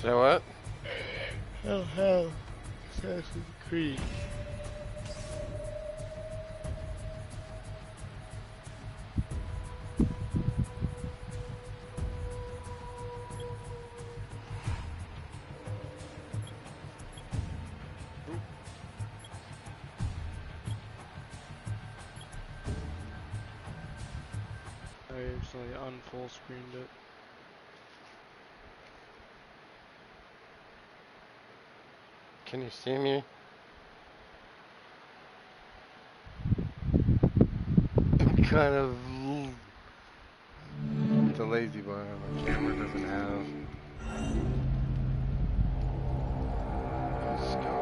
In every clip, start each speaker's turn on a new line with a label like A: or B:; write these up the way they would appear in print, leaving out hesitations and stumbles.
A: So what?
B: Oh hell, Assassin's Creed. I actually unfull screened it.
A: Can you see me? I'm kind of the lazy boy my camera doesn't have. Let's go.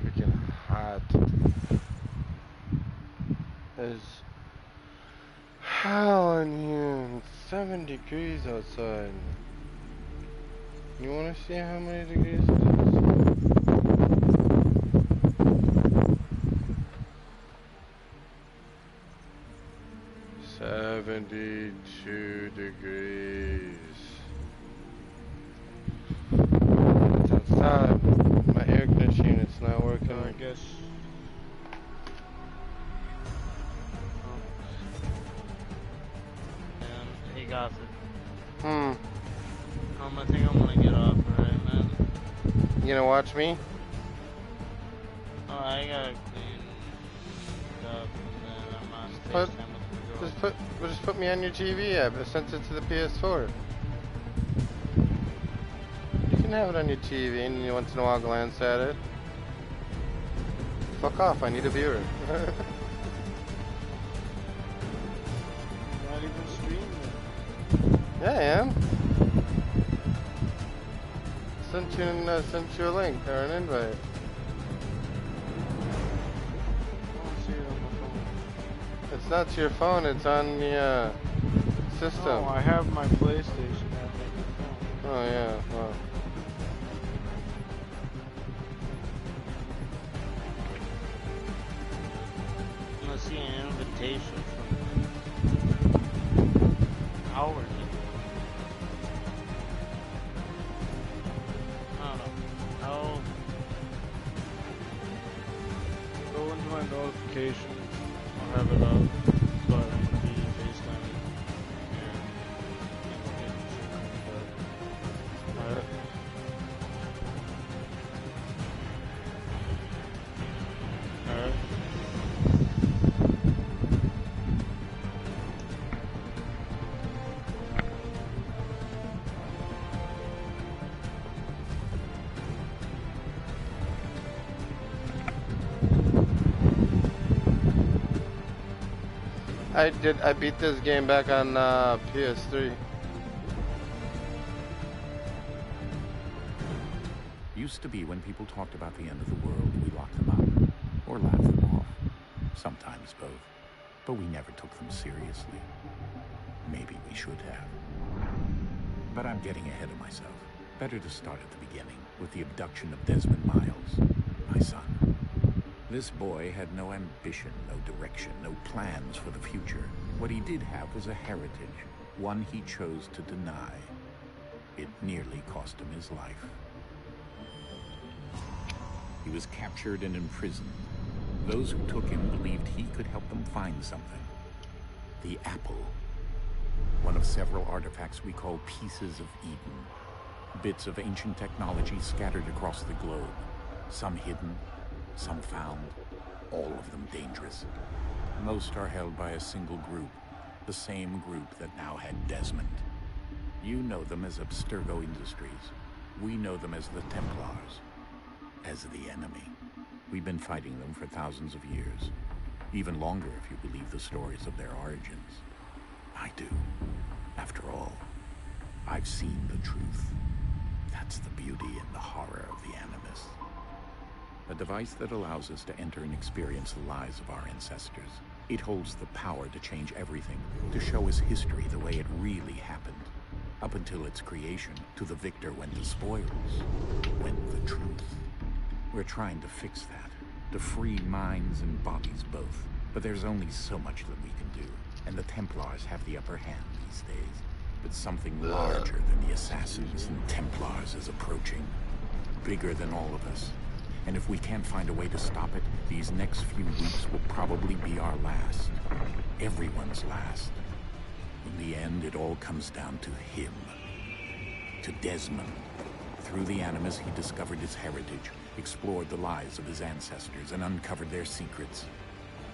A: Freaking hot. There's hell in here. 7 degrees outside. You want to see how many degrees it is? 72 degrees. It's outside. My air conditioning unit's not working.
B: So I guess. And he got it. I think I'm gonna get off right, man.
A: You gonna watch me?
B: Oh, I gotta clean up and then I'm on
A: Just
B: FaceTime with the girl.
A: just put me on your TV app. I sent it to the PS4. You can have it on your TV and you once in a while glance at it. Fuck off, I need a viewer.
B: Not even streaming it.
A: Yeah, I am. Sent you a link or an invite.
B: I don't see it on my phone.
A: It's not to your phone, it's on the system.
B: Oh, I have my PlayStation app on my phone.
A: Oh yeah, well.
B: I'm gonna see an invitation from Howard. I don't know. I'll go into my notifications. I'll have it up, but I'm gonna be FaceTiming and getting shit cleaned up. Alright. Alright.
A: I beat this game back on PS3.
C: Used to be when people talked about the end of the world, we locked them up or laughed them off. Sometimes both. But we never took them seriously. Maybe we should have. But I'm getting ahead of myself. Better to start at the beginning with the abduction of Desmond Miles, my son. This boy had no ambition, no direction, no plans for the future. What he did have was a heritage, one he chose to deny. It nearly cost him his life. He was captured and imprisoned. Those who took him believed he could help them find something. The apple. One of several artifacts we call pieces of Eden. Bits of ancient technology scattered across the globe. Some hidden, some found, all of them dangerous. Most are held by a single group, the same group that now had Desmond. You know them as Abstergo Industries. We know them as the Templars, as the enemy. We've been fighting them for thousands of years, even longer if you believe the stories of their origins. I do. After all, I've seen the truth. That's the beauty and the horror of the Animus. A device that allows us to enter and experience the lives of our ancestors. It holds the power to change everything, to show us history the way it really happened. Up until its creation, to the victor went the spoils, went the truth. We're trying to fix that, to free minds and bodies both. But there's only so much that we can do, and the Templars have the upper hand these days. But something larger than the Assassins and Templars is approaching. Bigger than all of us. And if we can't find a way to stop it, these next few weeks will probably be our last. Everyone's last. In the end, it all comes down to him. To Desmond. Through the Animus, he discovered his heritage, explored the lives of his ancestors, and uncovered their secrets.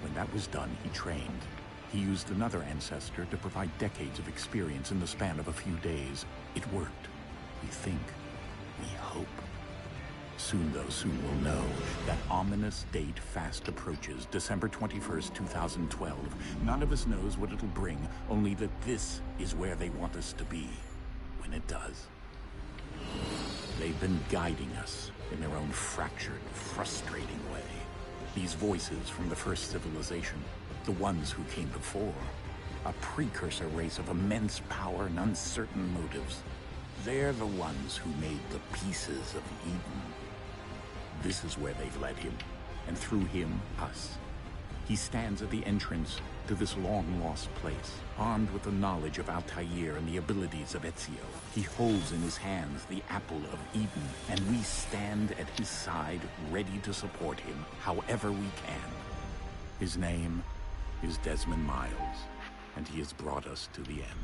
C: When that was done, he trained. He used another ancestor to provide decades of experience in the span of a few days. It worked. We think. We hope. Soon, though, soon we'll know. That ominous date fast approaches, December 21st, 2012. None of us knows what it'll bring, only that this is where they want us to be. When it does. They've been guiding us in their own fractured, frustrating way. These voices from the first civilization, the ones who came before, a precursor race of immense power and uncertain motives. They're the ones who made the pieces of Eden. This is where they've led him, and through him, us. He stands at the entrance to this long-lost place, armed with the knowledge of Altair and the abilities of Ezio. He holds in his hands the Apple of Eden, and we stand at his side, ready to support him however we can. His name is Desmond Miles, and he has brought us to the end.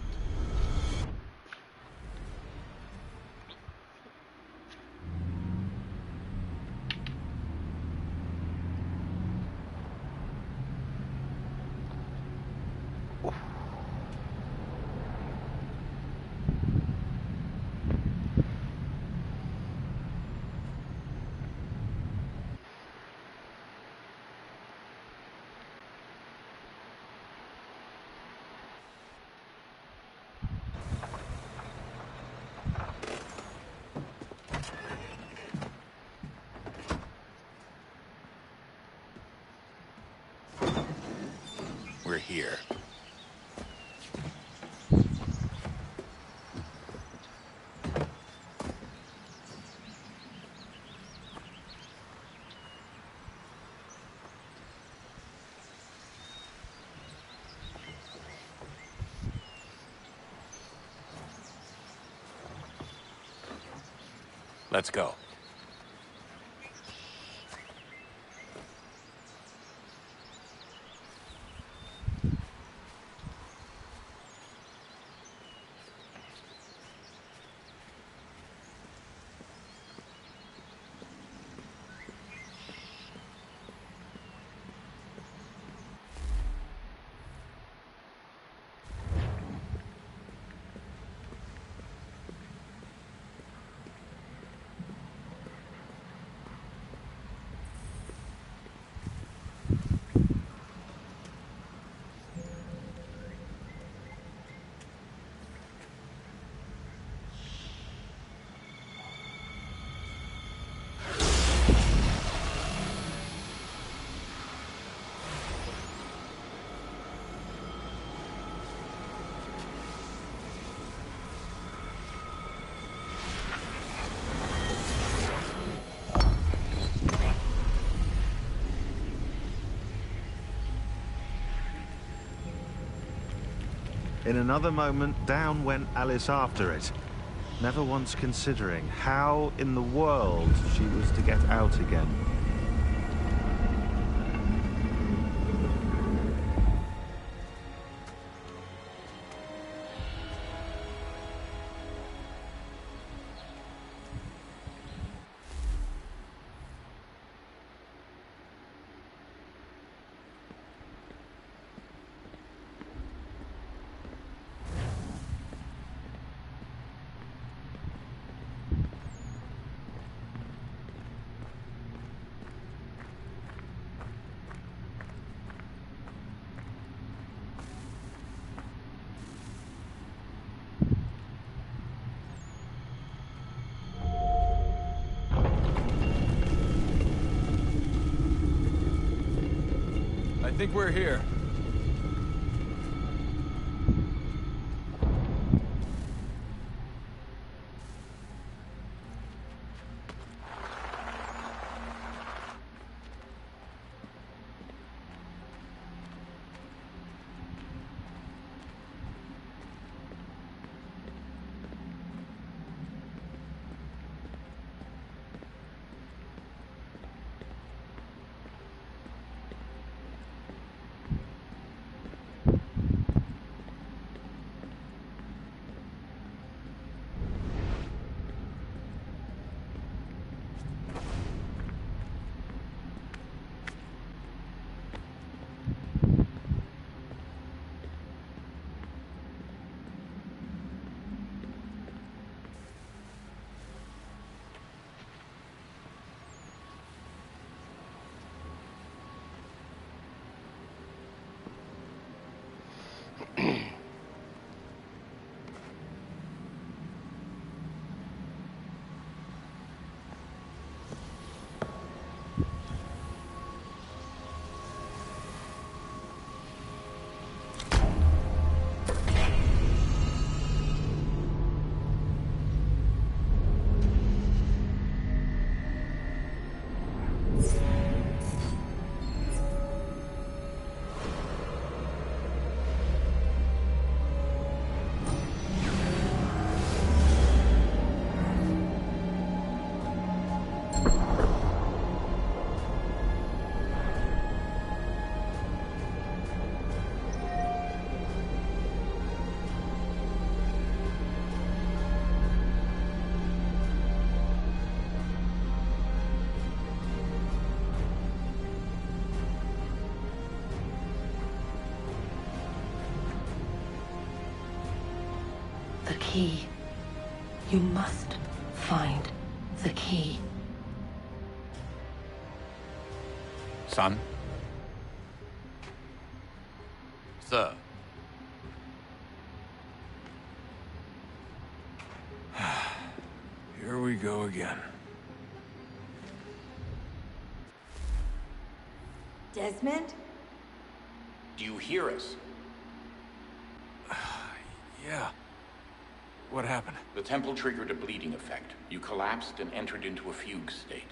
C: We're here. Let's go.
D: In another moment, down went Alice after it, never once considering how in the world she was to get out again.
B: I think we're here.
E: key. You must find the key.
C: Son?
F: Sir.
G: Here we go again.
H: Desmond?
C: Do you hear us?
G: Yeah. What happened?
C: The temple triggered a bleeding effect. You collapsed and entered into a fugue state.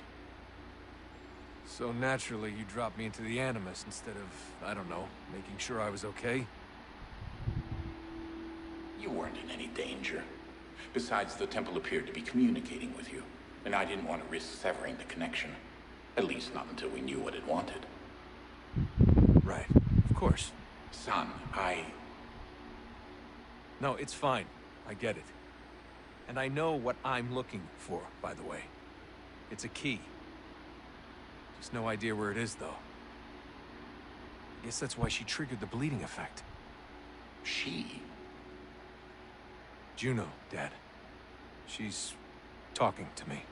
G: So naturally, you dropped me into the Animus instead of, I don't know, making sure I was okay?
C: You weren't in any danger. Besides, the temple appeared to be communicating with you, and I didn't want to risk severing the connection. At least not until we knew what it wanted.
G: Right. Of course.
C: Son,
G: No, it's fine. I get it. And I know what I'm looking for, by the way. It's a key. Just no idea where it is, though. I guess that's why she triggered the bleeding effect.
C: She?
G: Juno, Dad. She's talking to me.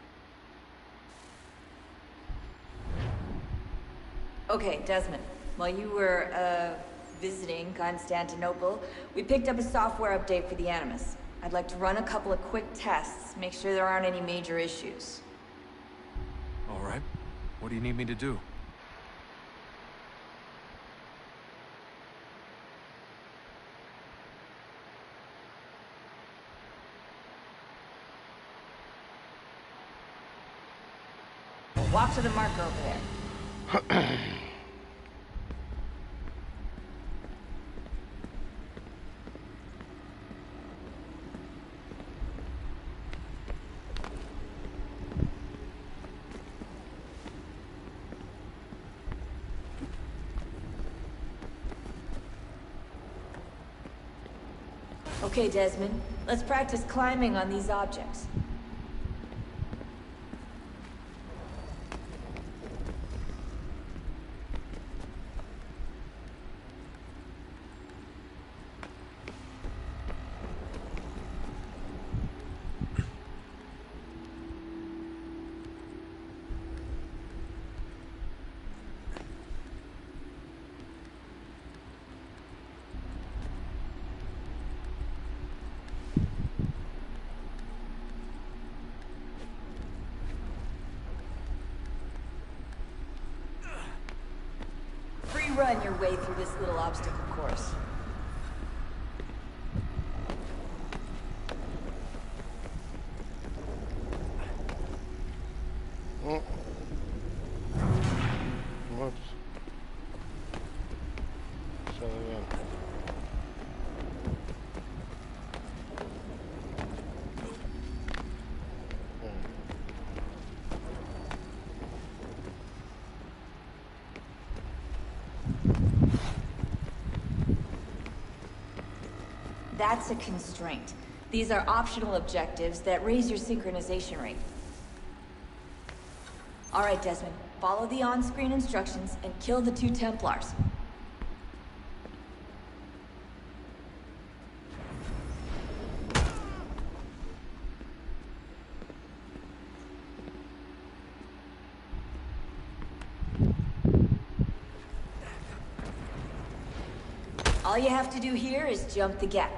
H: Okay, Desmond. While you were, visiting Constantinople, we picked up a software update for the Animus. I'd like to run a couple of quick tests, make sure there aren't any major issues.
G: All right. What do you need me to do?
H: Walk to the marker over there. Okay, Desmond. Let's practice climbing on these objects. Run your way through this little obstacle course.
A: Oh. Whoops. So again.
H: That's a constraint. These are optional objectives that raise your synchronization rate. All right, Desmond. Follow the on-screen instructions and kill the 2 Templars. All you have to do here is jump the gap.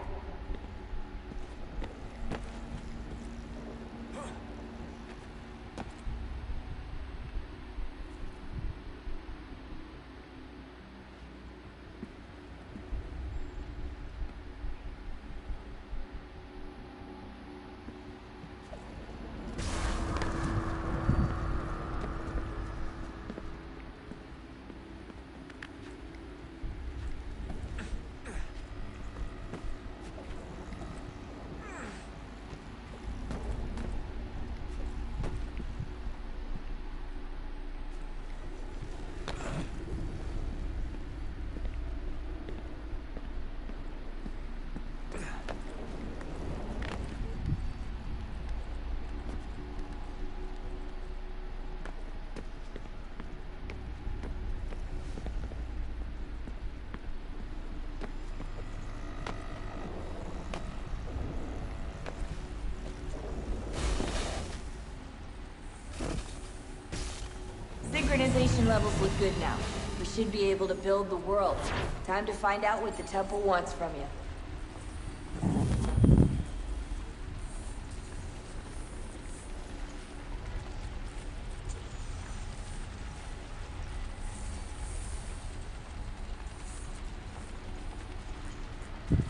H: Synchronization levels look good now. We should be able to build the world. Time to find out what the temple wants from you.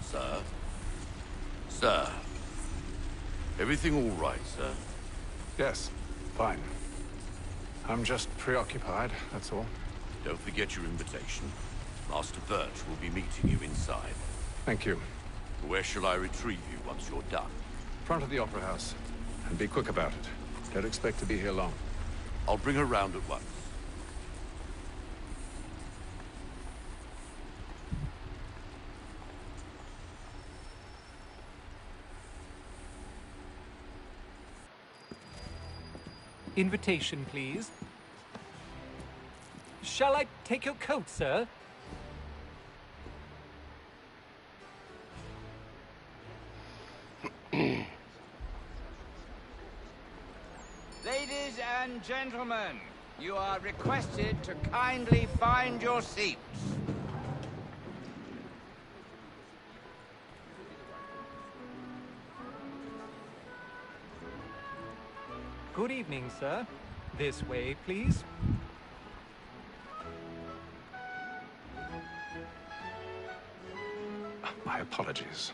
F: Sir? Sir? Everything all right, sir?
I: Yes, fine. I'm just preoccupied, that's all.
F: Don't forget your invitation. Master Birch will be meeting you inside.
I: Thank you.
F: Where shall I retrieve you once you're done?
I: Front of the Opera House. And be quick about it. Don't expect to be here long.
F: I'll bring her round at once.
J: Invitation, please. Shall I take your coat, sir?
K: Ladies and gentlemen, you are requested to kindly find your seats.
J: Good evening, sir. This way, please.
I: My apologies.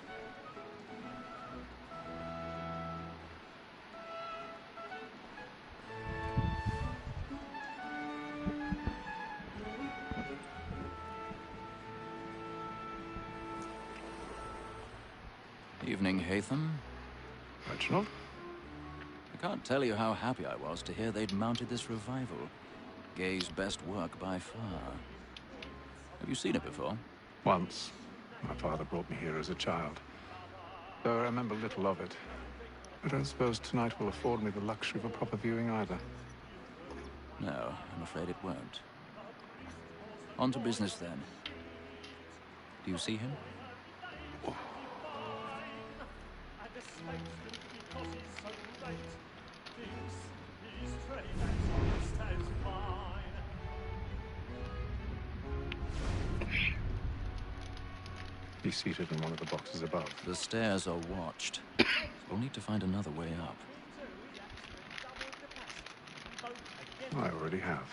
L: Evening, Hatham.
I: Reginald?
L: I can't tell you how happy I was to hear they'd mounted this revival. Gay's best work by far. Have you seen it before?
I: Once. My father brought me here as a child. Though I remember little of it. I don't suppose tonight will afford me the luxury of a proper viewing either.
L: No, I'm afraid it won't. On to business then. Do you see him?
I: He's seated in one of the boxes above.
L: The stairs are watched. We'll need to find another way up.
I: I already have.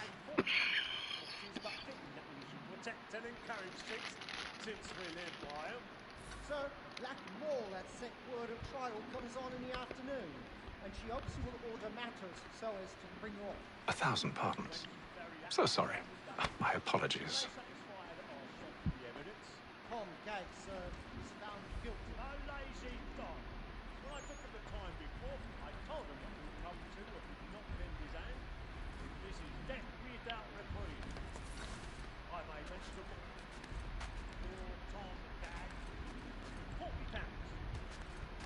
M: Sir, Black Mall had sent word of trial comes on in the afternoon, and she hopes you will order matters so as to bring you off.
I: 1,000 pardons. So sorry. My apologies.
M: Tom Gates is found guilty. A lazy dog. When I took him the time before, I told him what would come to if he did not bend his hand. This is death without reprieve. I made mention of it. Poor Tom Gates. £40.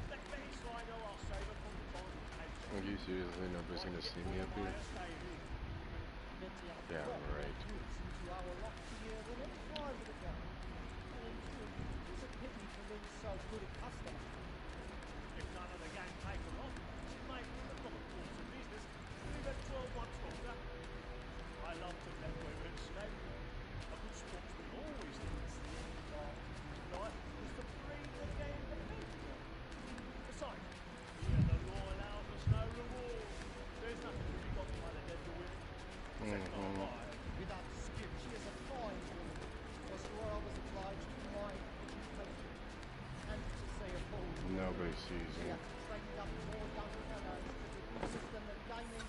M: Let's so I know I'll save her from the time.
A: Are you seriously nobody's gonna see me up here? Yeah, right.
M: So good a customer. If none of the gang take her off, she may from the course of business leave her 12 months longer. I love to let women stay. A good sportsman always thinks the end part of life is to breed the gang to people. Besides, here the law allows us no reward. There's nothing to be got by the dead to win. Without skill, she is a fine woman. Was where I was obliged to my education. And to say a bold
A: Nobody sees me.
M: trained up more young fellows to the system of gaming.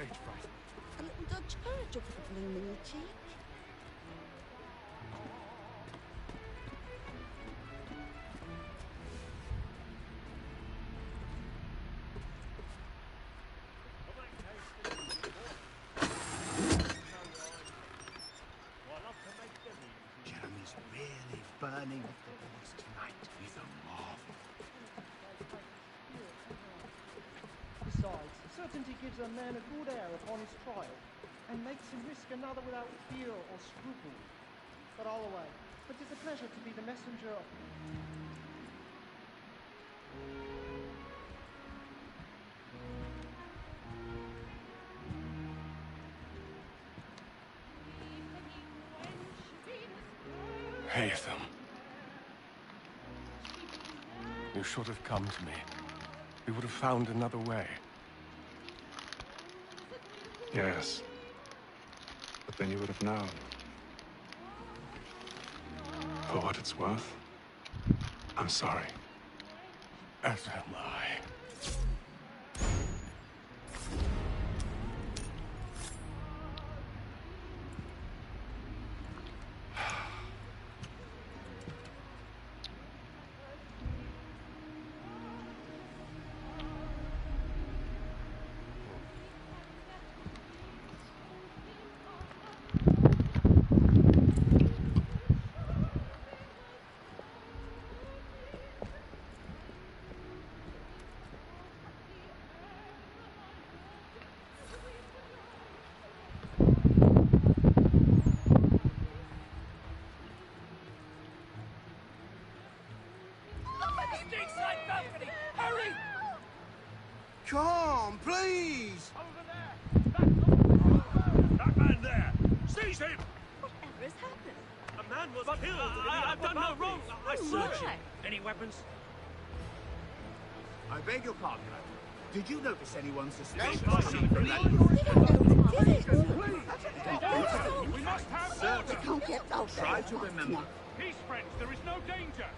N: stage fright.
O: A little Dutch courage up at the bloom in your cheek.
N: Jeremy's really burning off the boards tonight. He's a marvel.
M: Besides, certainty gives a man a good air upon his trial, and makes him risk another without fear or scruple. But all away. But 'tis a pleasure to be the messenger of...
P: Haytham. You should have come to me. We would have found another way.
I: Yes. But then you would have known. For what it's worth, I'm sorry.
P: As am I.
N: Come, please!
M: That man there! Seize him!
O: Whatever has happened?
M: A man was killed! I've done no wrong! I searched him! Any weapons?
N: I beg your pardon, madam. Did you notice anyone suspicious
M: No,
N: coming from that?
M: We must have
N: Sir,
M: order!
O: Can't get out there.
N: try to remember.
M: Peace, friends! There is no danger!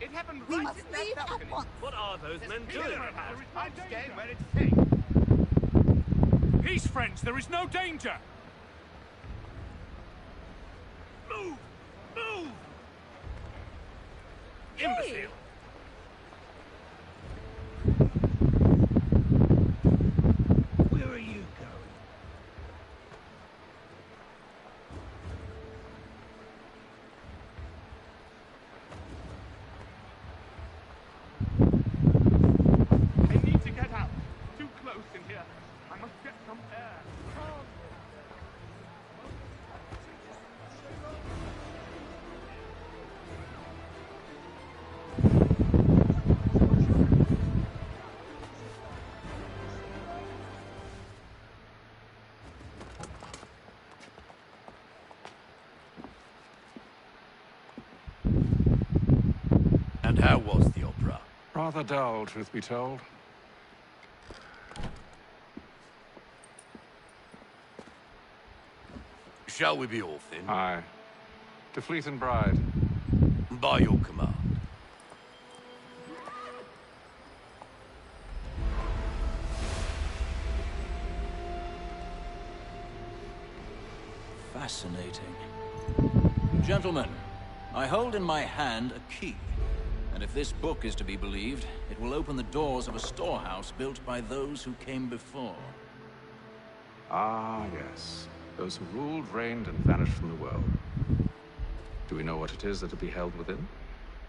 N: It happened
O: We
N: right
O: must
N: in that
O: leave at
N: balcony.
O: once.
M: What are those men doing?
N: I'm staying where it's safe.
M: Peace, friends! There is no danger! Move! Move! Imbecile!
N: Where are you going?
M: I need to get out. Too close in here. I must get some air.
F: And how was the opera?
I: Rather dull, truth be told.
F: Shall we be off then?
I: Aye. To Fleet and Bride.
F: By your command.
L: Fascinating. Gentlemen, I hold in my hand a key. And if this book is to be believed, it will open the doors of a storehouse built by those who came before.
I: Ah, yes. Those who ruled, reigned, and vanished from the world. Do we know what it is that will be held within?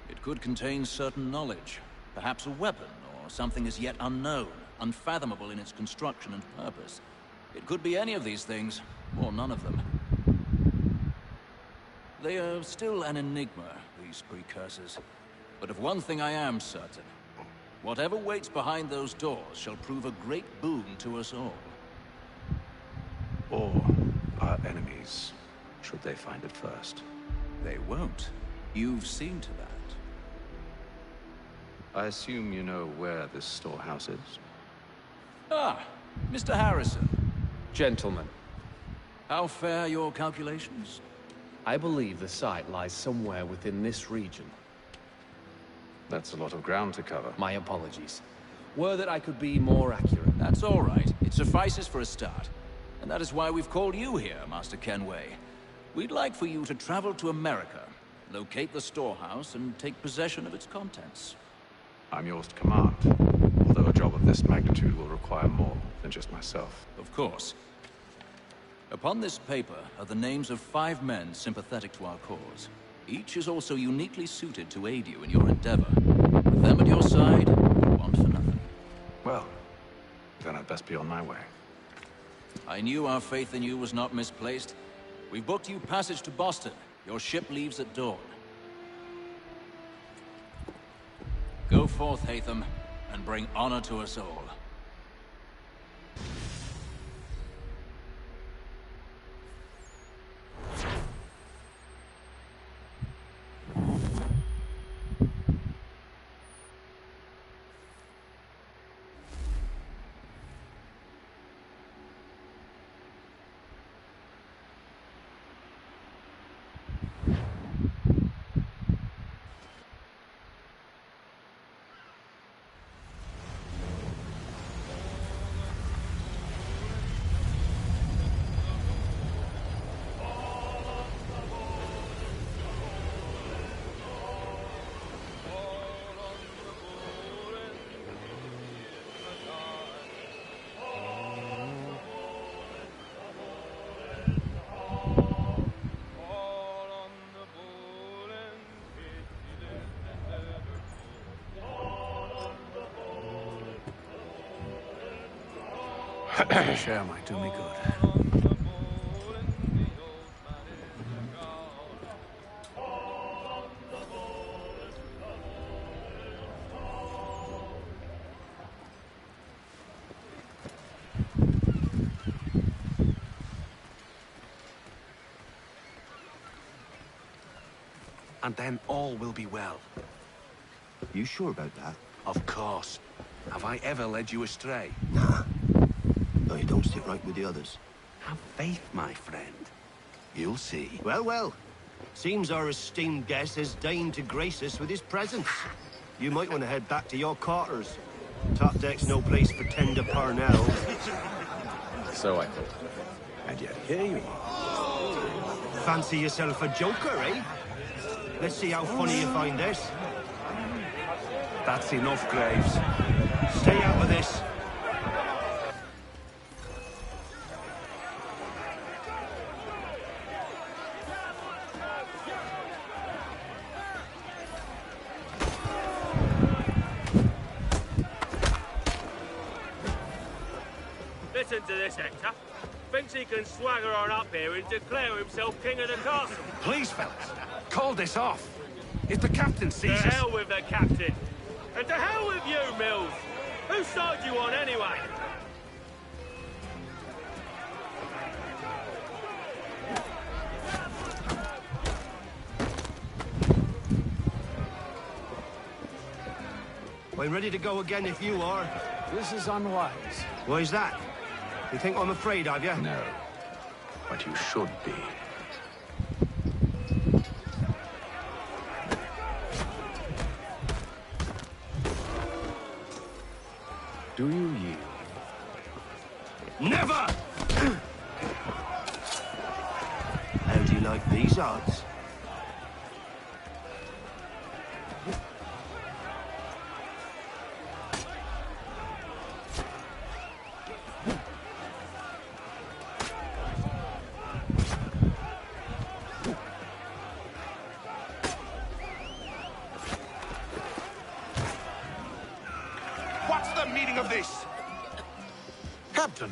L: It could contain certain knowledge. Perhaps a weapon, or something as yet unknown, unfathomable in its construction and purpose. It could be any of these things, or none of them. They are still an enigma, these precursors. But of one thing I am certain. Whatever waits behind those doors shall prove a great boon to us all.
I: Or our enemies, should they find it first.
L: They won't. You've seen to that.
I: I assume you know where this storehouse is?
L: Ah, Mr. Harrison.
Q: Gentlemen,
L: How fair your calculations?
Q: I believe the site lies somewhere within this region.
I: That's a lot of ground to cover.
Q: My apologies. Were that I could be more accurate.
L: That's all right. It suffices for a start. And that is why we've called you here, Master Kenway. We'd like for you to travel to America, locate the storehouse, and take possession of its contents.
I: I'm yours to command, although a job of this magnitude will require more than just myself.
L: Of course. Upon this paper are the names of 5 men sympathetic to our cause. Each is also uniquely suited to aid you in your endeavor. With them at your side, you want for nothing.
I: Well, then I'd best be on my way.
L: I knew our faith in you was not misplaced. We've booked you passage to Boston. Your ship leaves at dawn. Go forth, Hatham, and bring honor to us all.
I: Share might do me good.
N: And then all will be well.
R: You sure about that?
N: Of course. Have I ever led you astray?
R: Nah. No, you don't stick right with the others.
N: Have faith, my friend. You'll see.
R: Well, well. Seems our esteemed guest has deigned to grace us with his presence. You might want to head back to your quarters. Top deck's no place for tender Parnell.
Q: So I thought.
N: And yet here you are.
R: Fancy yourself a joker, eh? Let's see how funny you find this.
N: That's enough, Graves.
R: Stay out of this.
M: Listen to this, Hector. Thinks he can swagger on up here and declare himself king of the castle.
N: Please, fellas, call this off. If the captain sees us...
M: To hell with the captain. And to hell with you, Mills. Whose side you on, anyway?
R: I'm ready to go again if you are.
I: This is unwise.
R: Why's that? You think I'm afraid of you?
I: No. But you should be.
N: Do you yield?
R: Never! How do you like these odds?
N: What's the meaning of this? Captain,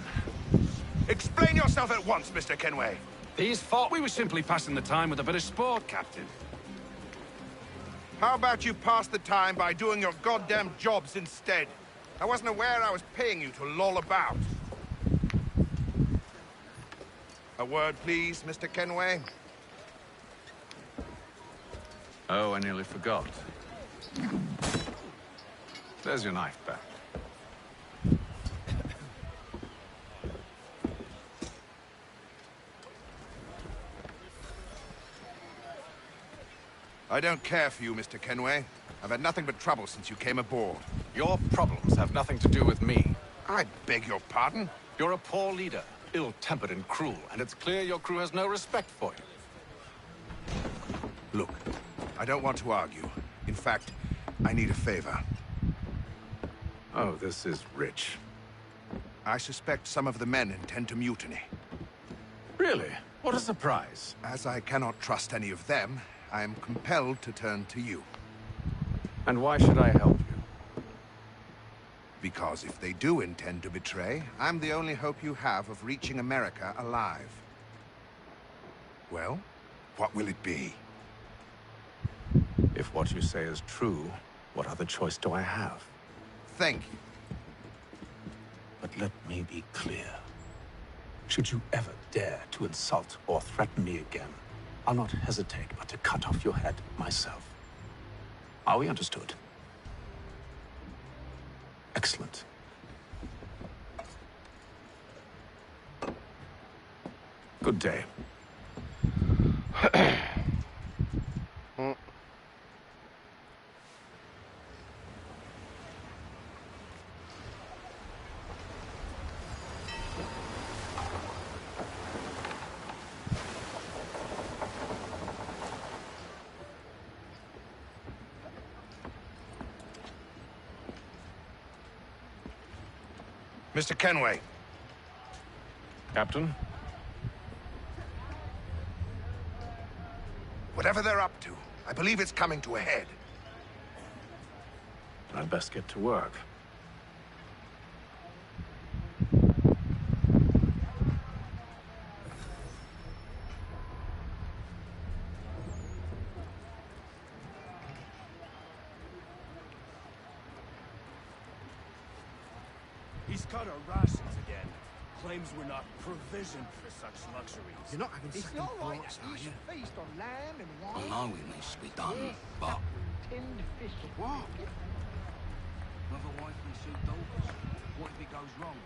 N: explain yourself at once, Mr. Kenway.
S: These thought we were simply passing the time with a bit of sport, Captain.
K: How about you pass the time by doing your goddamn jobs instead? I wasn't aware I was paying you to loll about. A word, please, Mr. Kenway.
I: Oh, I nearly forgot. There's your knife back.
K: I don't care for you, Mr. Kenway. I've had nothing but trouble since you came aboard.
S: Your problems have nothing to do with me.
K: I beg your pardon?
S: You're a poor leader, ill-tempered and cruel, and it's clear your crew has no respect for you.
K: Look, I don't want to argue. In fact, I need a favor.
I: Oh, this is rich.
K: I suspect some of the men intend to mutiny.
S: Really? What a surprise.
K: As I cannot trust any of them, I am compelled to turn to you.
I: And why should I help you?
K: Because if they do intend to betray, I'm the only hope you have of reaching America alive. Well, what will it be?
I: If what you say is true, what other choice do I have?
K: Thank you.
I: But let me be clear. Should you ever dare to insult or threaten me again, I'll not hesitate but to cut off your head myself. Are we understood? Excellent. Good day.
K: Mr. Kenway.
I: Captain?
K: Whatever they're up to, I believe it's coming to a head.
I: I'd best get to work.
M: He's cut our rations again. Claims we're not provisioned for such luxuries.
T: You're not having
M: It's
T: second
M: not right
T: thoughts,
M: that
T: are
M: we
T: you?
M: should feast on lamb and
F: I
M: wine.
F: know it needs to be done, but
M: Tinned fish.
T: What?
F: with a wife and 2 daughters, what if it goes wrong?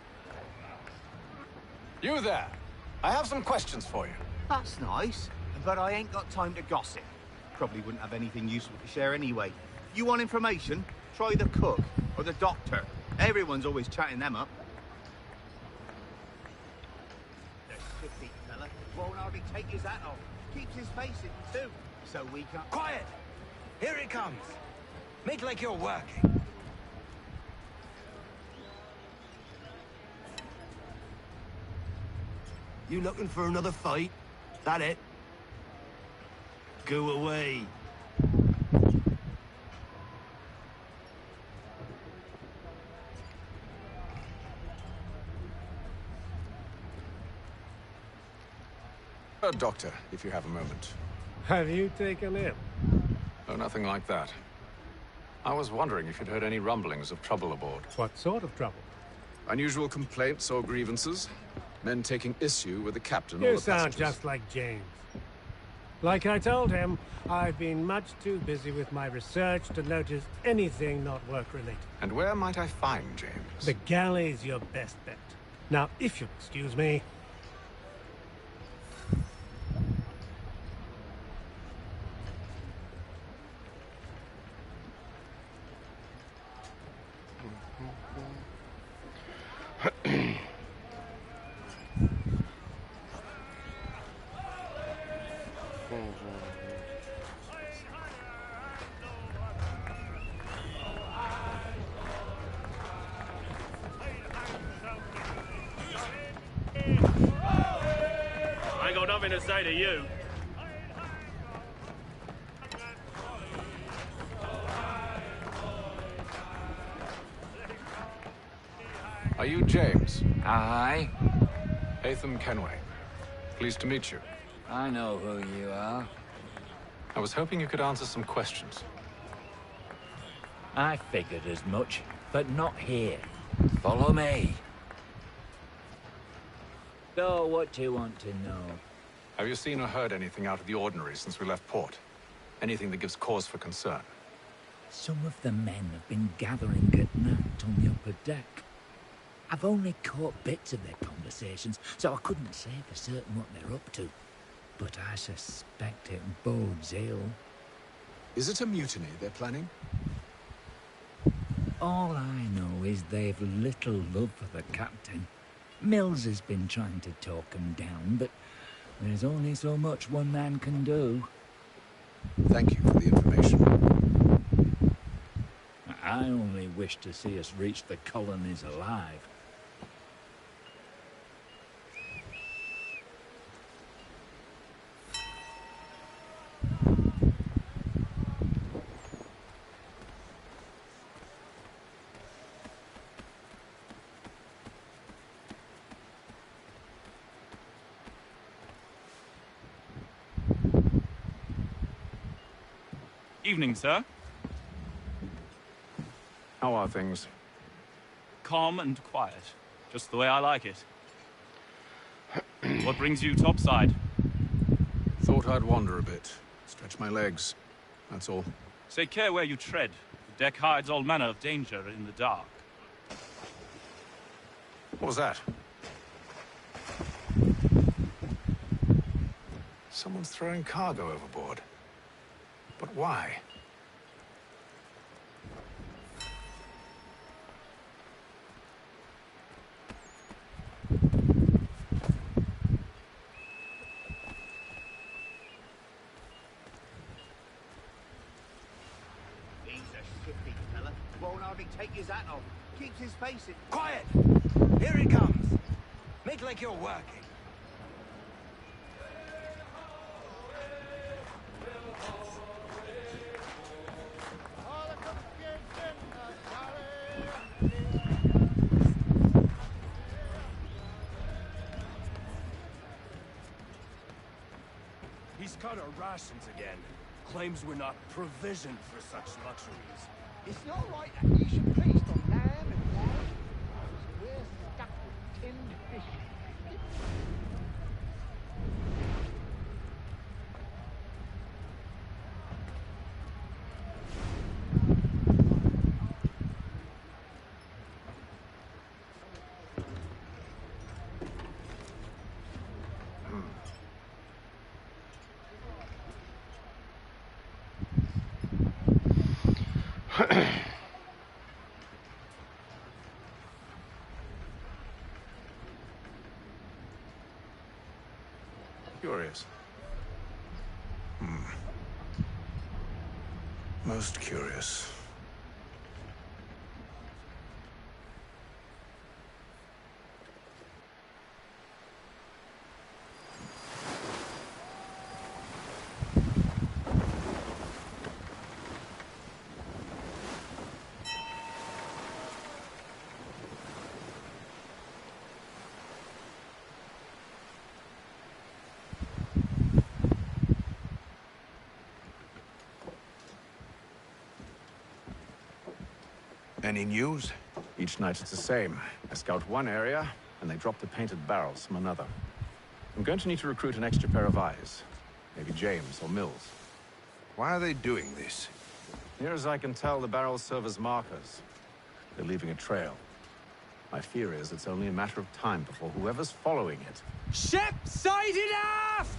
S: You there! I have some questions for you.
T: That's nice, but I ain't got time to gossip. Probably wouldn't have anything useful to share anyway. You want information? Try the cook or the doctor. Everyone's always chatting them up. The shifty fella won't hardly take his hat off. Keeps his face in too, so we can't...
U: Quiet! Here it comes. Make like you're working.
R: You looking for another fight? That it? Go away.
I: Doctor, if you have a moment.
V: Have you taken him?
I: Oh, nothing like that. I was wondering if you'd heard any rumblings of trouble aboard.
V: What sort of trouble?
I: Unusual complaints or grievances? Men taking issue with the captain or
V: You
I: the
V: sound
I: passengers?
V: just like James. Like I told him, I've been much too busy with my research to notice anything not work-related.
I: And where might I find James?
V: The galley's your best bet. Now, if you'll excuse me...
M: I ain't got nothing to say to you.
I: Are you James?
W: Aye.
I: Atham Kenway. Pleased to meet you.
W: I know who you are.
I: I was hoping you could answer some questions.
W: I figured as much, but not here. Follow me. So, what do you want to know?
I: Have you seen or heard anything out of the ordinary since we left port? Anything that gives cause for concern?
W: Some of the men have been gathering at night on the upper deck. I've only caught bits of their conversations, so I couldn't say for certain what they're up to. But I suspect it bodes ill.
S: Is it a mutiny they're planning?
W: All I know is they've little love for the captain. Mills has been trying to talk him down, but there's only so much one man can do.
S: Thank you for the information.
W: I only wish to see us reach the colonies alive.
B: Evening, sir.
S: How are things?
B: Calm and quiet. Just the way I like it. What brings you topside?
S: Thought I'd wander a bit. Stretch my legs. That's all.
B: Take care where you tread. The deck hides all manner of danger in the dark.
S: What was that? Someone's throwing cargo overboard. But why?
T: He's a shifty fella. Won't hardly take his hat off. Keeps his face in.
U: Quiet! Here he comes. Make like you're working.
P: He's cut our rations again. Claims we're not provisioned for such luxuries.
D: It's not right that you should feast on lamb and wine. We're stuck with tinned fish.
S: Curious. Most curious.
N: Any news?
S: Each night it's the same. I scout one area, and they drop the painted barrels from another. I'm going to need to recruit an extra pair of eyes. Maybe James or Mills.
N: Why are they doing this?
S: Near as I can tell, the barrels serve as markers. They're leaving a trail. My fear is it's only a matter of time before whoever's following it...
U: Ship sighted aft!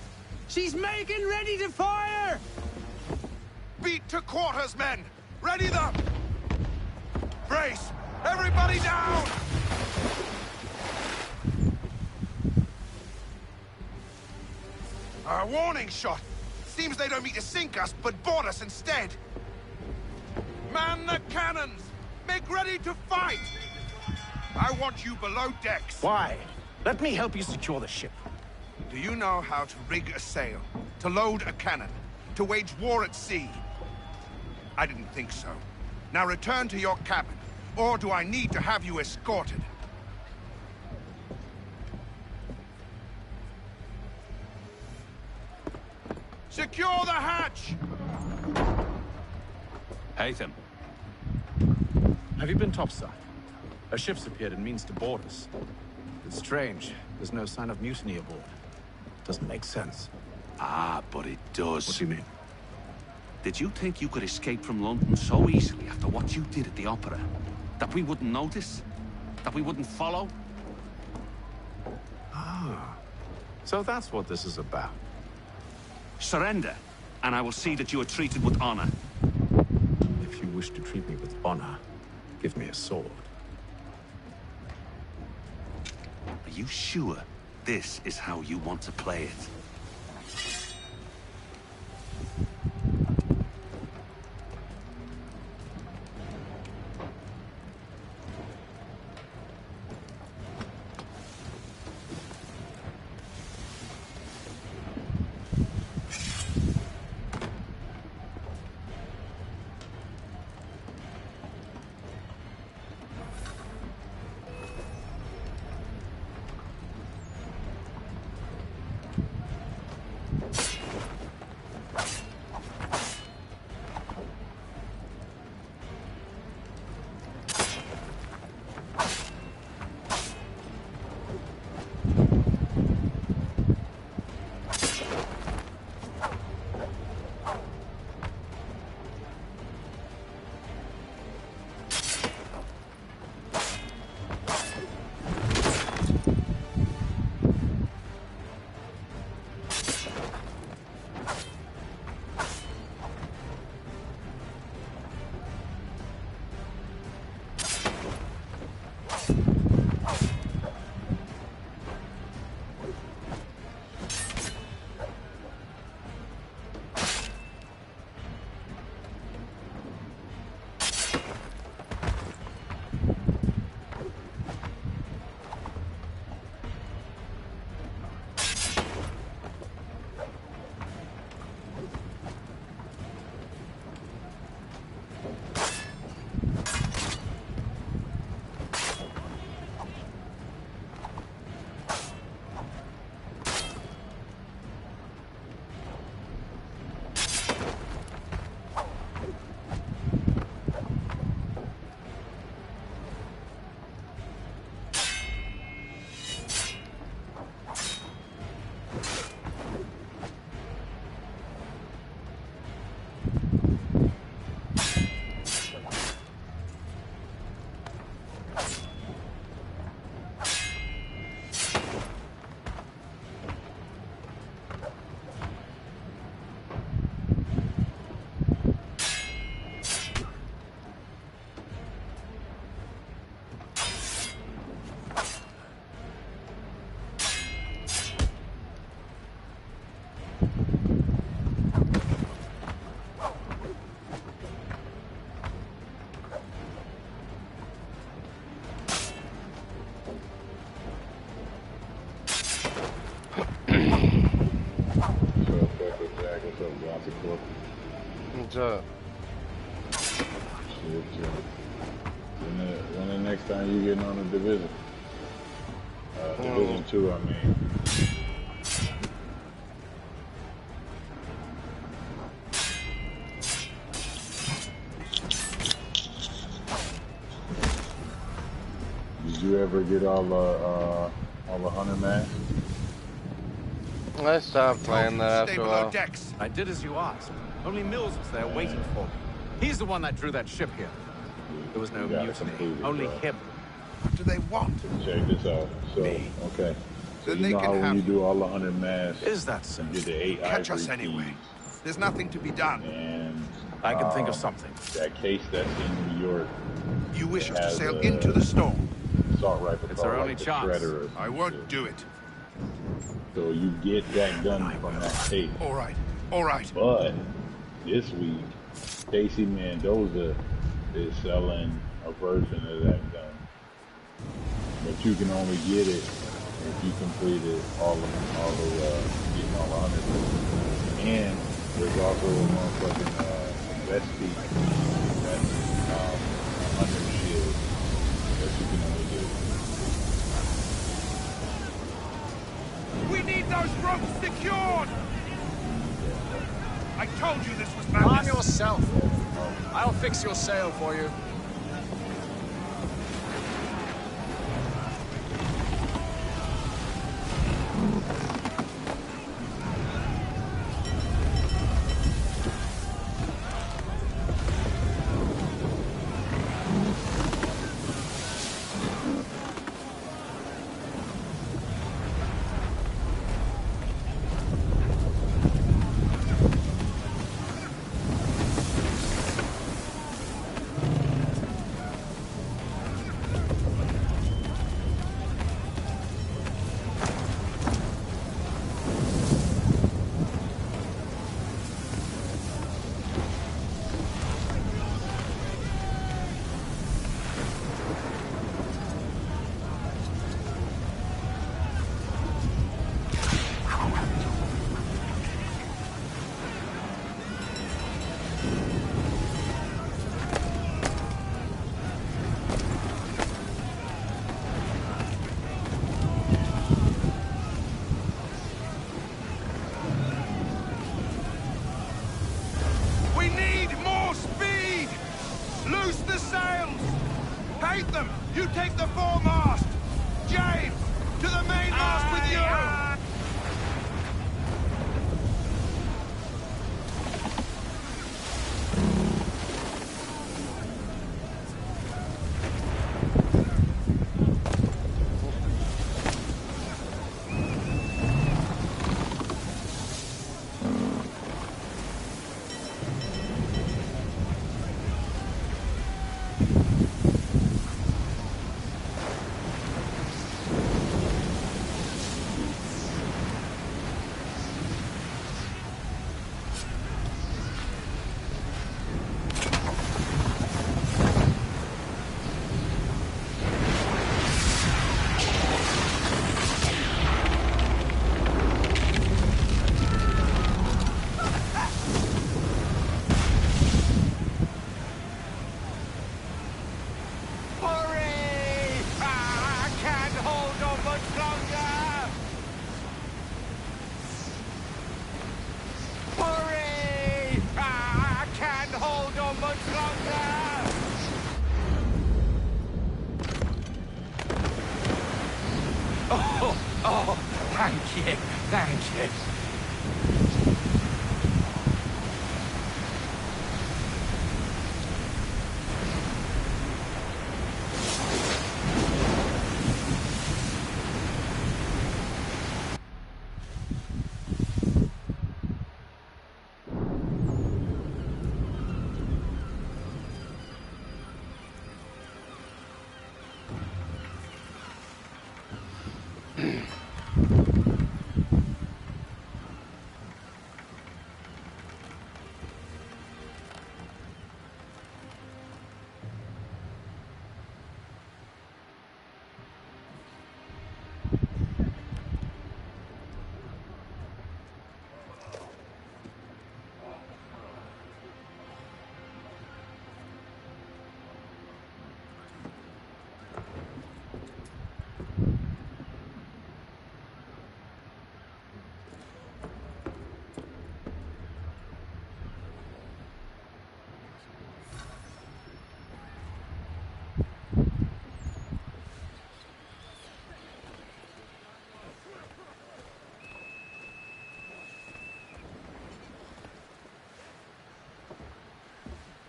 U: She's making ready to fire!
N: Beat to quarters, men! Ready them! Brace! Everybody down! A warning shot! Seems they don't mean to sink us, but board us instead! Man the cannons! Make ready to fight! I want you below decks!
S: Why? Let me help you secure the ship.
N: Do you know how to rig a sail? To load a cannon? To wage war at sea? I didn't think so. Now return to your cabin. Or do I need to have you escorted? Secure the hatch!
B: Haytham.
S: Have you been topside? A ship's appeared and means to board us. It's strange. There's no sign of mutiny aboard. Doesn't make sense.
F: Ah, but it does.
S: What do you mean?
F: Did you think you could escape from London so easily after what you did at the opera? That we wouldn't notice? That we wouldn't follow?
S: Ah. So that's what this is about.
F: Surrender, and I will see that you are treated with honor.
I: wish to treat me with honor, give me a sword.
F: Are you sure this is how you want to play it?
A: What's up?
C: Shit, when the next time you getting on the division? Division 2, I mean. Did you ever get all the hunter masks?
A: I stopped playing that after a while.
S: I did as you asked. Only Mills was there waiting for me. He's the one that drew that ship here. There was no mutiny, only him.
N: What do they want?
C: Check this out. So, okay. So
N: Then
C: you know how when you
N: have
C: do all the 100 masks,
S: is that so?
C: You get the 8
N: Catch
C: ivory
N: us anyway.
C: keys.
N: There's nothing to be done.
C: And
S: I can think of something.
C: That case that's in New York.
N: You wish us to sail into the storm?
C: Assault rifle.
S: It's our only
C: the
S: chance.
C: Shredder or
N: I won't do it.
C: So you get that gun from that tape.
N: All right. All right.
C: But this week, Stacy Mendoza is selling a version of that gun. But you can only get it if you completed all the getting all the 100. And there's also a motherfucking vestige that's 100 shield that you can only get.
N: We need those ropes secured! I told you this was madness.
S: Arm yourself. I'll fix your sail for you.
N: hate them! You take the foremast! James! To the mainmast with you!
U: Oh, thank you, thank you.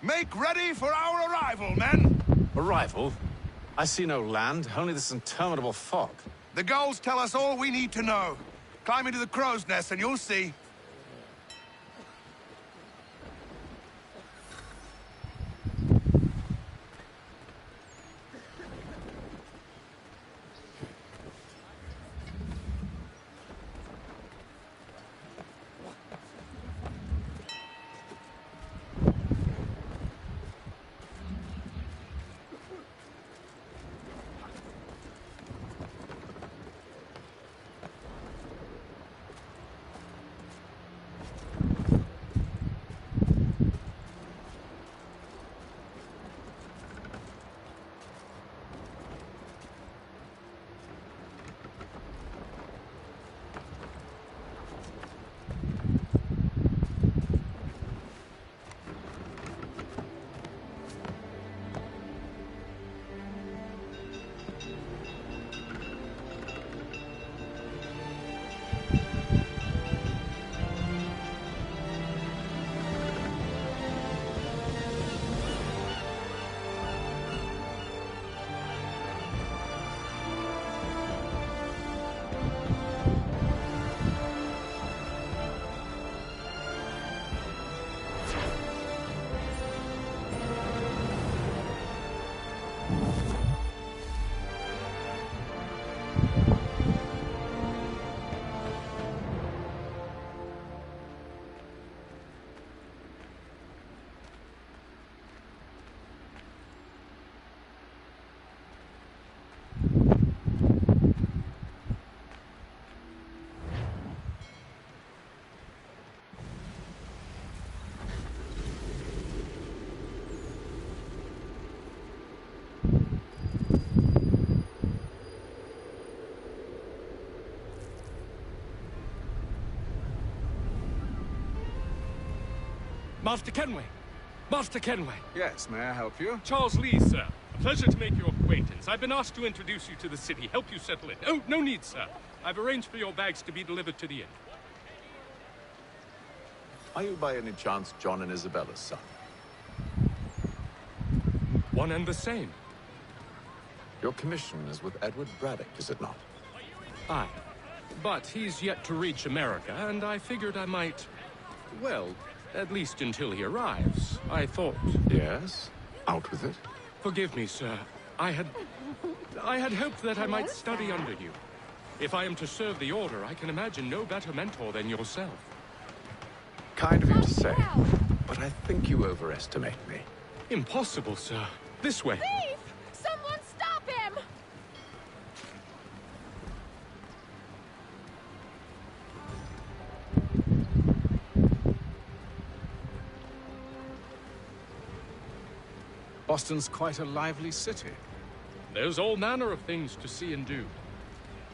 N: Make ready for our arrival, men!
S: Arrival? I see no land, only this interminable fog.
N: The gulls tell us all we need to know. Climb into the crow's nest and you'll see.
U: Master Kenway,
E: Master Kenway.
S: Yes, may I help you?
E: Charles Lee, sir. A pleasure to make your acquaintance. I've been asked to introduce you to the city, help you settle in. Oh, no need, sir. I've arranged for your bags to be delivered to the inn.
S: Are you by any chance John and Isabella's son?
E: One and the same.
S: Your commission is with Edward Braddock, is it not?
E: Aye. But he's yet to reach America, and I figured I might... Well, at least until he arrives, I thought.
S: Yes? Out with it.
E: Forgive me, sir. I had hoped that I might study under you. If I am to serve the Order, I can imagine no better mentor than yourself.
S: Kind of you to say, but I think you overestimate me.
E: Impossible, sir. This way.
O: Thief! Someone stop him!
S: Boston's quite a lively city.
E: There's all manner of things to see and do.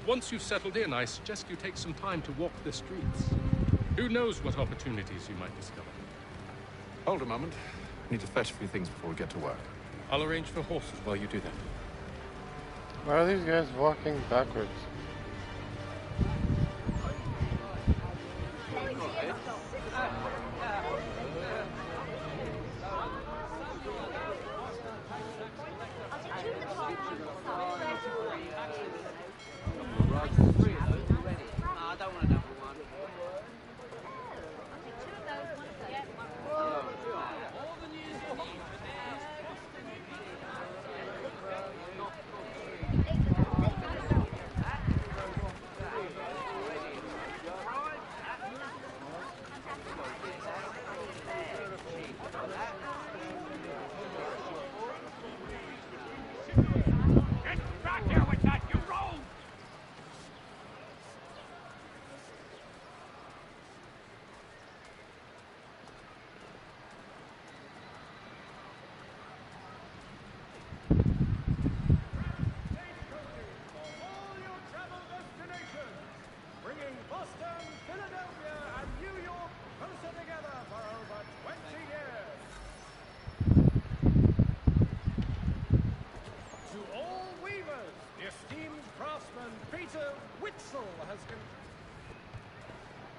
E: Once you've settled in, I suggest you take some time to walk the streets. Who knows what opportunities you might discover.
S: Hold a moment. I need to fetch a few things before we get to work.
E: I'll arrange for horses while you do that.
A: Why are these guys walking backwards?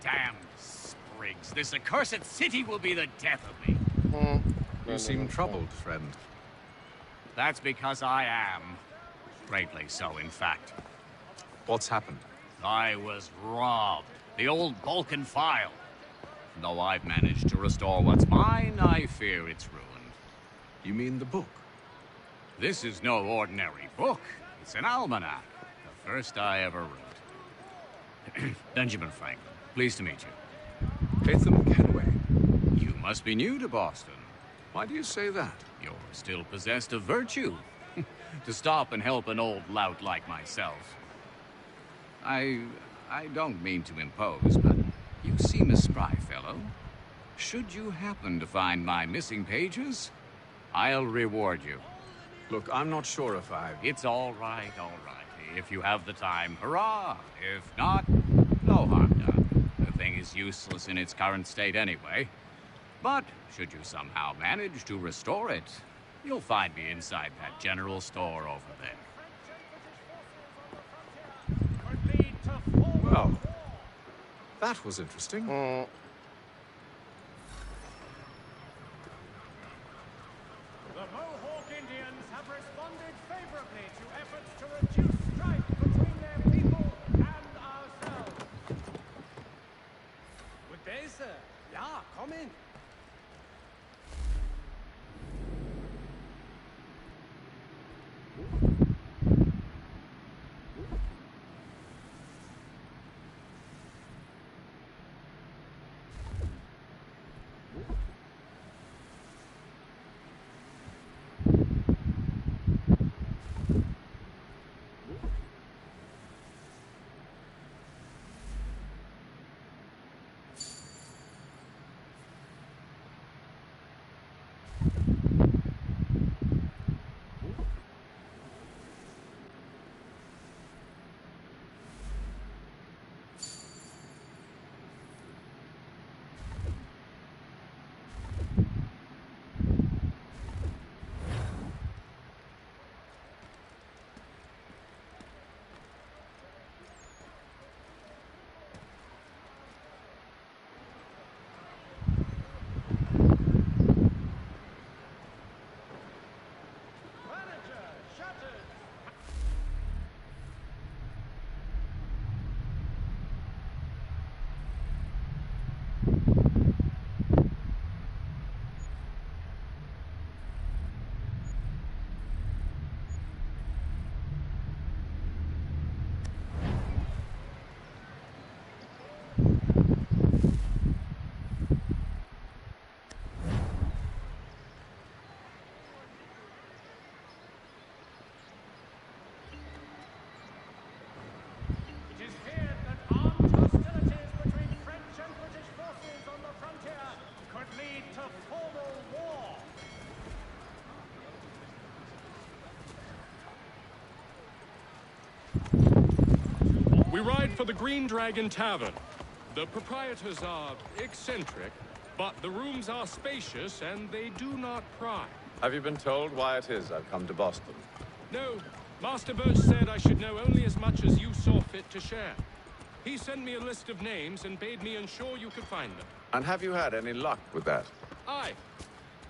B: Damn sprigs. This accursed city will be the death of me.
S: You seem troubled, friend.
B: That's because I am. Greatly so, in fact.
S: What's happened?
B: I was robbed. The old Balkan file. Though I've managed to restore what's mine, I fear it's ruined.
S: You mean the book?
B: This is no ordinary book. It's an almanac. The first I ever wrote. Benjamin Franklin, pleased to meet you.
S: Latham Kenway.
B: You must be new to Boston.
S: Why do you say that?
B: You're still possessed of virtue. To stop and help an old lout like myself. I don't mean to impose, but you seem a spry fellow. Should you happen to find my missing pages, I'll reward you.
S: Look, I'm not sure if I...
B: It's all right, all right. If you have the time, hurrah! If not, no harm done. The thing is useless in its current state anyway. But should you somehow manage to restore it, you'll find me inside that general store over there.
S: Well, that was interesting.
M: The Mohawk Indians have responded favorably to efforts to reduce strife between their people and ourselves.
U: Good day, sir. Yeah, come in.
E: We ride for the Green Dragon Tavern. The proprietors are eccentric, but the rooms are spacious and they do not pry.
S: Have you been told why it is I've come to Boston?
E: No, Master Birch said I should know only as much as you saw fit to share. He sent me a list of names and bade me ensure you could find them.
S: And have you had any luck with that?
E: Aye.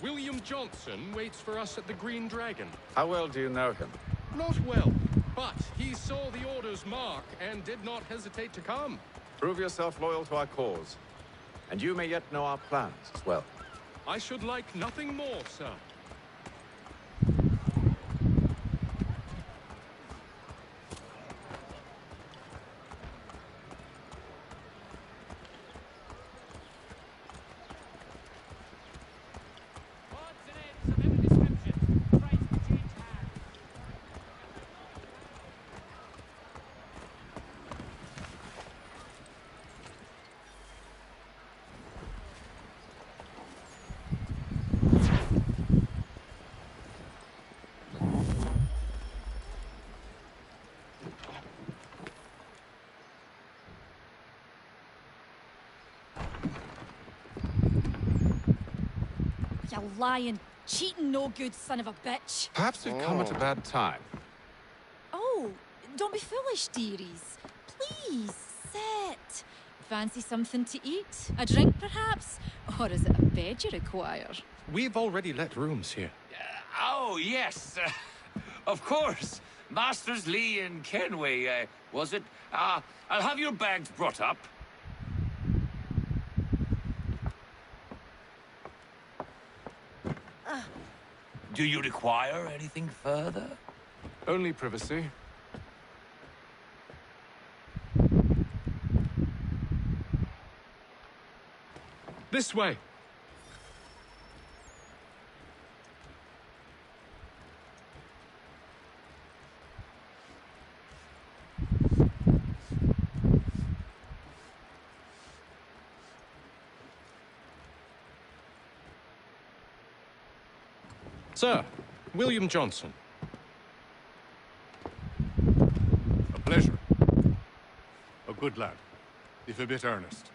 E: William Johnson waits for us at the Green Dragon.
S: How well do you know him?
E: Not well, but he saw the order's mark and did not hesitate to come.
S: Prove yourself loyal to our cause. And you may yet know our plans as well.
E: I should like nothing more, sir.
O: You lying, cheating, no good son of a bitch.
S: Perhaps we've come at a bad time.
O: Oh, don't be foolish, dearies. Please, sit. Fancy something to eat? A drink, perhaps? Or is it a bed you require?
E: We've already let rooms here.
B: Oh, yes. Of course. Masters Lee and Kenway, was it? I'll have your bags brought up. Do you require anything further?
S: Only privacy.
E: This way. Sir, William Johnson.
G: A pleasure. A good lad, if a bit earnest.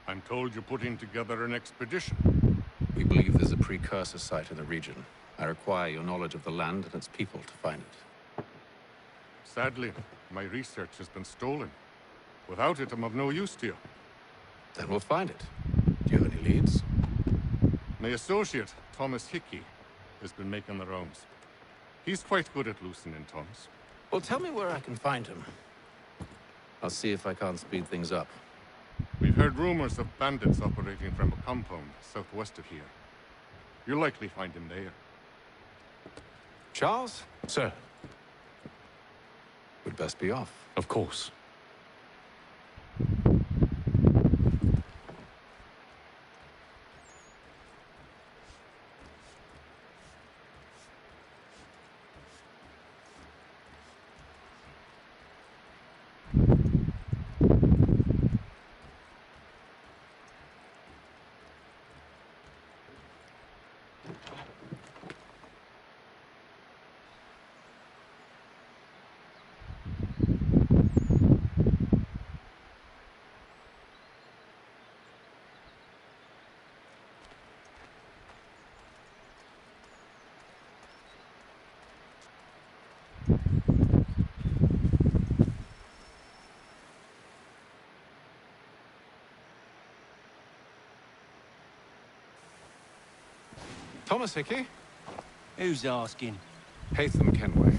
G: I'm told you're putting together an expedition.
S: We believe there's a precursor site in the region. I require your knowledge of the land and its people to find it.
G: Sadly, my research has been stolen. Without it, I'm of no use to you.
S: Then we'll find it. Do you have any leads?
G: My associate, Thomas Hickey, has been making the rounds. He's quite good at loosening tongues.
S: Well, tell me where I can find him. I'll see if I can't speed things up.
G: We've heard rumors of bandits operating from a compound southwest of here. You'll likely find him there.
S: Charles?
E: Sir.
S: We'd best be off.
E: Of course.
S: Thomas Hickey?
P: Who's asking?
S: Haytham Kenway.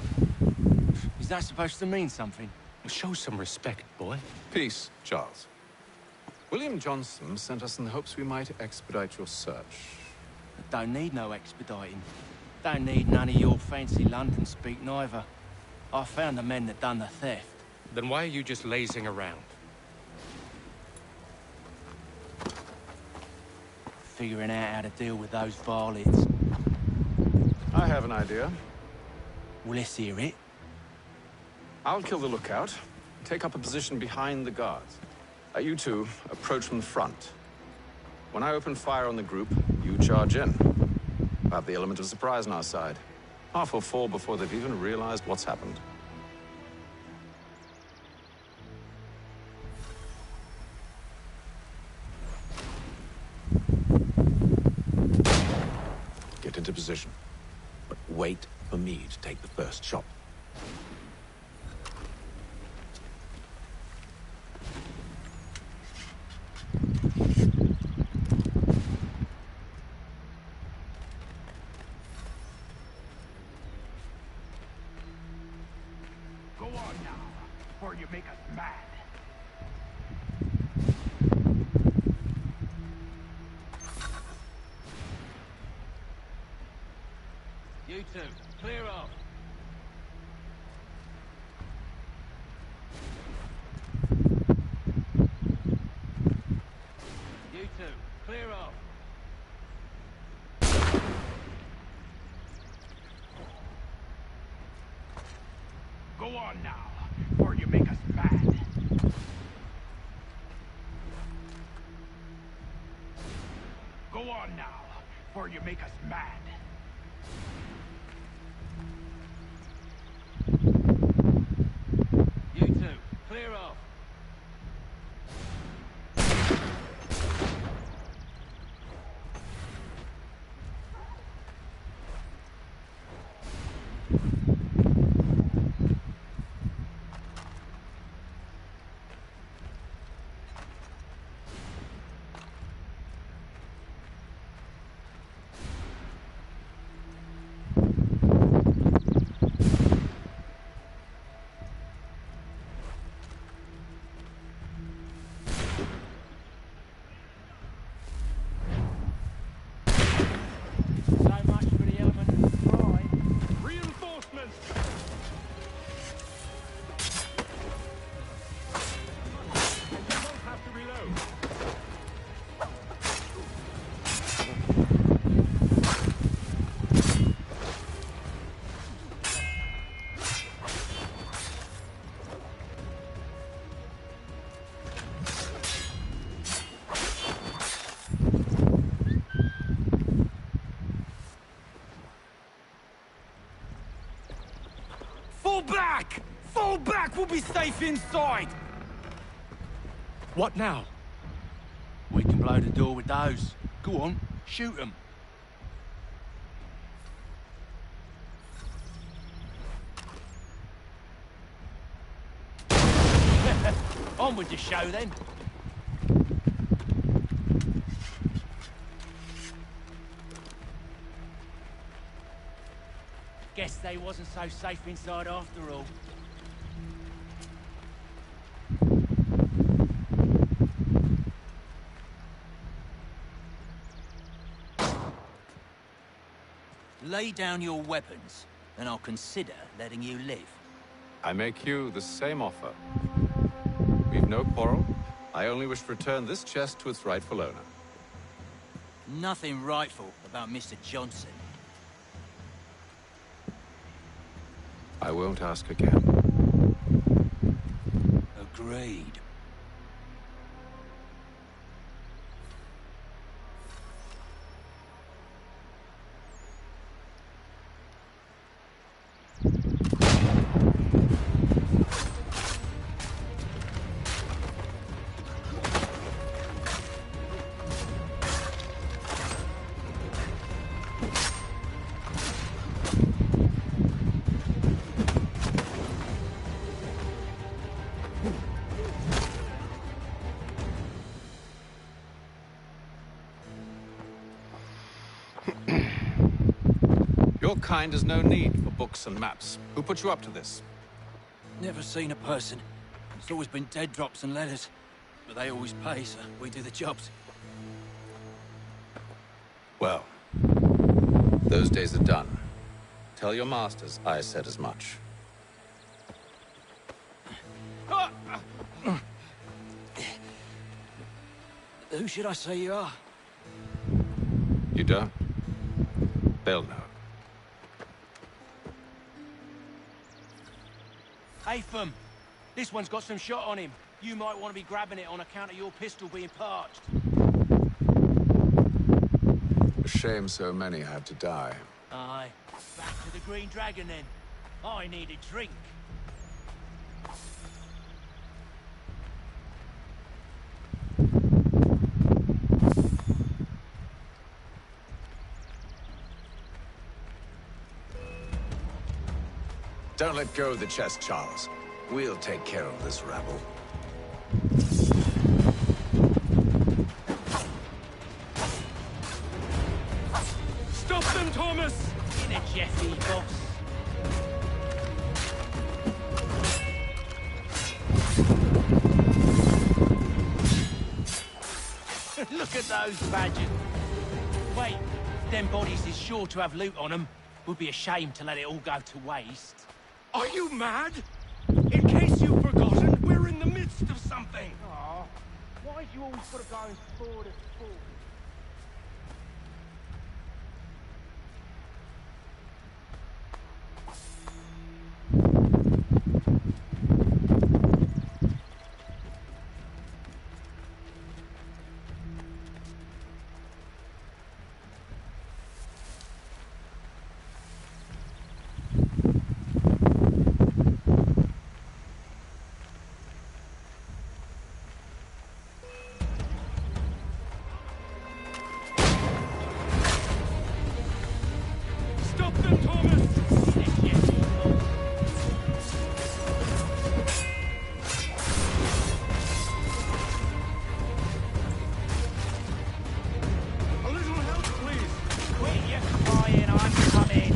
P: Is that supposed to mean something?
E: Show some respect, boy.
S: Peace, Charles. William Johnson sent us in the hopes we might expedite your search.
P: Don't need no expediting. Don't need none of your fancy London speak neither. I found the men that done the theft.
E: Then why are you just lazing around?
P: Figuring out how to deal with those varlets.
S: I have an idea.
P: Well, let's hear it.
S: I'll kill the lookout, take up a position behind the guards. You two approach from the front. When I open fire on the group, you charge in. have the element of surprise on our side. Half will fall before they've even realized what's happened. Get into position, but wait for me to take the first shot.
D: Go on now, before you make us mad.
P: You two, clear off. You two, clear off.
D: Go on now, before you make us mad. Go on now, before you make us mad.
P: You two, clear off.
U: Fall back! Fall back! We'll be safe inside!
P: What now? We can blow the door with those. Go on, shoot them. On with the show then. Guess they wasn't so safe inside after all. Lay down your weapons, and I'll consider letting you live.
S: I make you the same offer. We've no quarrel. I only wish to return this chest to its rightful owner.
P: Nothing rightful about Mr. Johnson.
S: I won't ask again.
P: Agreed.
S: Your kind has no need for books and maps. Who put you up to this?
P: Never seen a person. It's always been dead drops and letters. But they always pay, so we do the jobs.
S: Well, those days are done. Tell your masters I said as much.
P: Who should I say you are?
S: You don't? They'll know.
P: Haytham, this one's got some shot on him. You might want to be grabbing it on account of your pistol being parched.
I: shame so many had to die.
P: Aye. Back to the Green Dragon then. I need a drink.
I: Don't let go of the chest, Charles. We'll take care of this rabble.
E: Stop them, Thomas!
P: In a Jeffy, boss. Look at those badgers. Wait, them bodies is sure to have loot on them. Would be a shame to let it all go to waste.
K: Are you mad? In case you've forgotten, we're in the midst of something.
M: Aw, why do you always gotta go and forward and forward?
E: Stop them, Thomas!
K: A little help, please.
P: Quit your crying, I'm coming.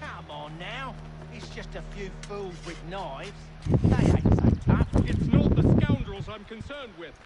P: Come on now. It's just a few fools with knives. They ain't so tough.
E: It's not the scoundrels I'm concerned with.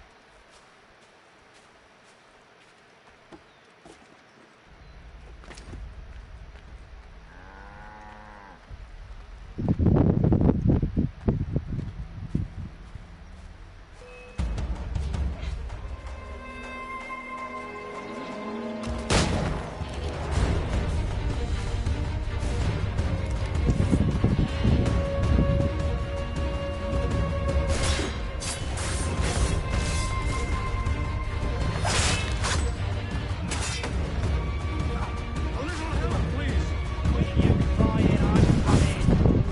K: A little help, please.
P: Quit your crying, I'm coming.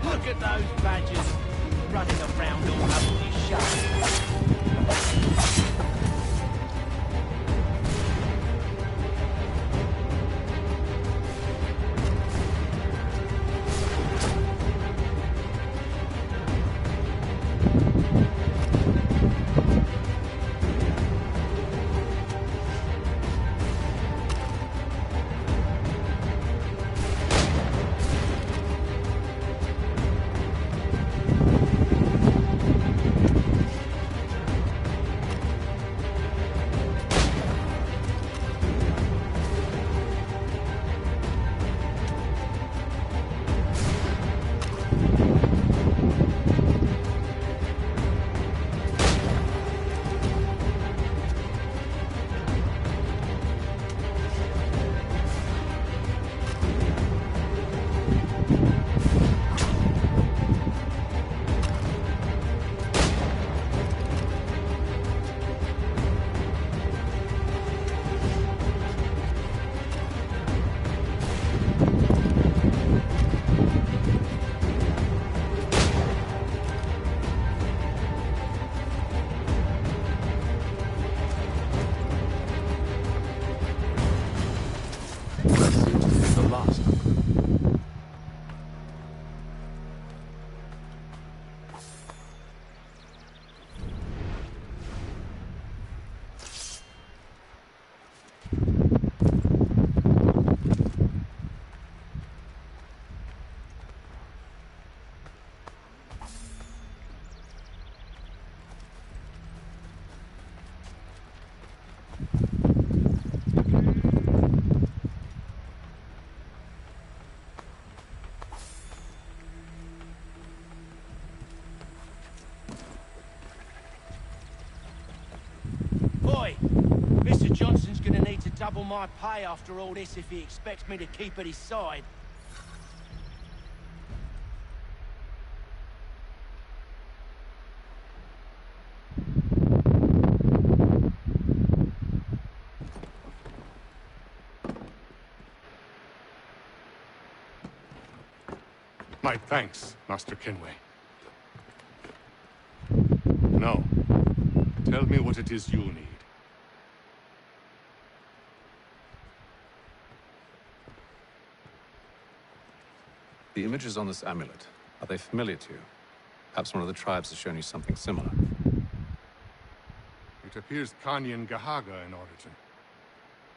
P: Look at those badgers running around all over your show. double my pay after all this if he expects me to keep at his side.
G: My thanks, Master Kenway. Now, tell me what it is you need.
S: The images on this amulet, are they familiar to you? Perhaps one of the tribes has shown you something similar.
G: It appears Kanyan Gahaga in origin.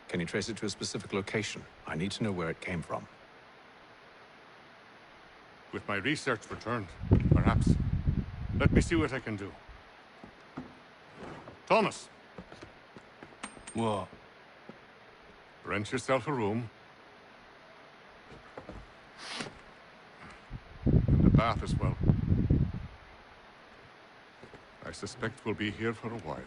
S: Can you trace it to a specific location? I need to know where it came from.
G: With my research returned, perhaps. Let me see what I can do. Thomas!
P: What?
G: Rent yourself a room. And a bath as well. I suspect we'll be here for a while.